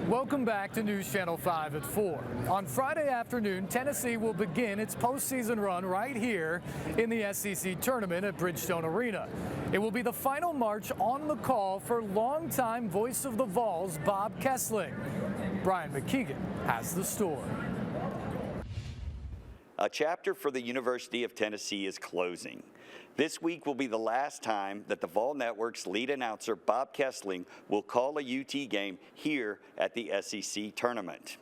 Welcome back to News Channel 5 at 4. On Friday afternoon, Tennessee will begin its postseason run right here in the SEC tournament at Bridgestone Arena. It will be the final march on the call for longtime voice of the Vols, Bob Kesling. Brian McKeegan has the story. A chapter for the University of Tennessee is closing. This week will be the last time that the Vol Network's lead announcer, Bob Kesling, will call a UT game here at the SEC tournament.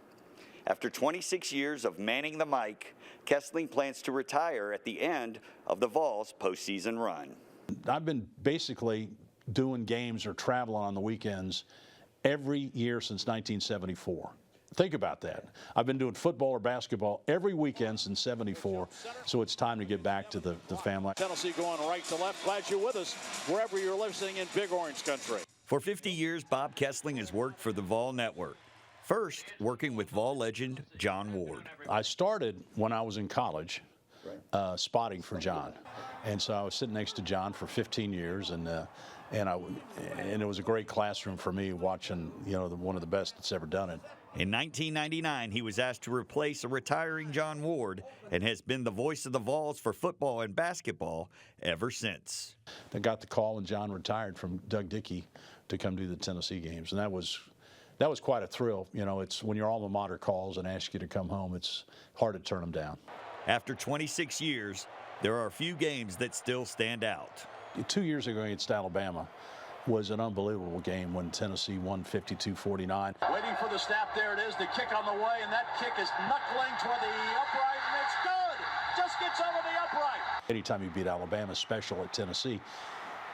After 26 years of manning the mic, Kesling plans to retire at the end of the Vols' postseason run. I've been basically doing games or traveling on the weekends every year since 1974. Think about that. I've been doing football or basketball every weekend since '74, so it's time to get back to the family. Tennessee going right to left. Glad you're with us wherever you're listening in Big Orange Country. For 50 years, Bob Kesling has worked for the Vol Network. First, working with Vol legend John Ward. I started when I was in college, spotting for John, and so I was sitting next to John for 15 years, and it was a great classroom for me watching, one of the best that's ever done it. In 1999, he was asked to replace a retiring John Ward and has been the voice of the Vols for football and basketball ever since. I got the call when John retired from Doug Dickey to come do the Tennessee games, and that was quite a thrill. It's when your alma mater calls and asks you to come home, it's hard to turn them down. After 26 years, there are a few games that still stand out. 2 years ago against Alabama was an unbelievable game when Tennessee won 52-49. Waiting for the snap, there it is, the kick on the way, and that kick is knuckling toward the upright, and it's good! Just gets over the upright. Anytime you beat Alabama, special at Tennessee.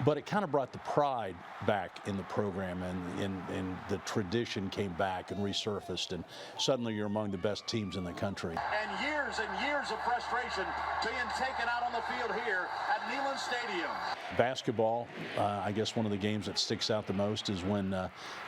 But it kind of brought the pride back in the program, and the tradition came back and resurfaced, and suddenly you're among the best teams in the country. And years of frustration being taken out on the field here at Neyland Stadium. Basketball, I guess one of the games that sticks out the most is when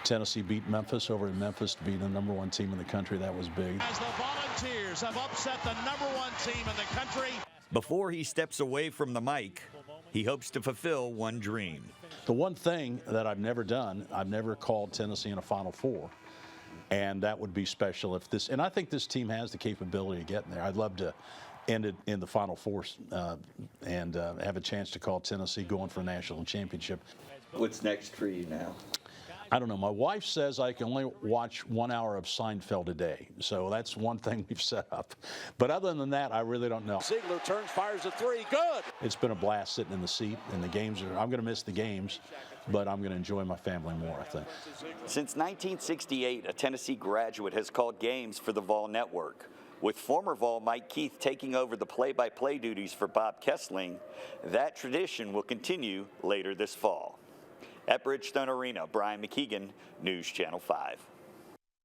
Tennessee beat Memphis over in Memphis to be the #1 team in the country. That was big. As the Volunteers have upset the #1 team in the country. Before he steps away from the mic, he hopes to fulfill one dream. The one thing that I've never done, I've never called Tennessee in a Final Four, and that would be special if this. And I think this team has the capability of getting there. I'd love to end it in the Final Four and have a chance to call Tennessee going for a national championship. What's next for you now? I don't know. My wife says I can only watch 1 hour of Seinfeld a day, so that's one thing we've set up. But other than that, I really don't know. Ziegler turns, fires a three, good! It's been a blast sitting in the seat, and the games I'm going to miss the games, but I'm going to enjoy my family more, I think. Since 1968, a Tennessee graduate has called games for the Vol Network. With former Vol Mike Keith taking over the play-by-play duties for Bob Kesling, that tradition will continue later this fall. At Bridgestone Arena, Brian McKeegan, News Channel 5.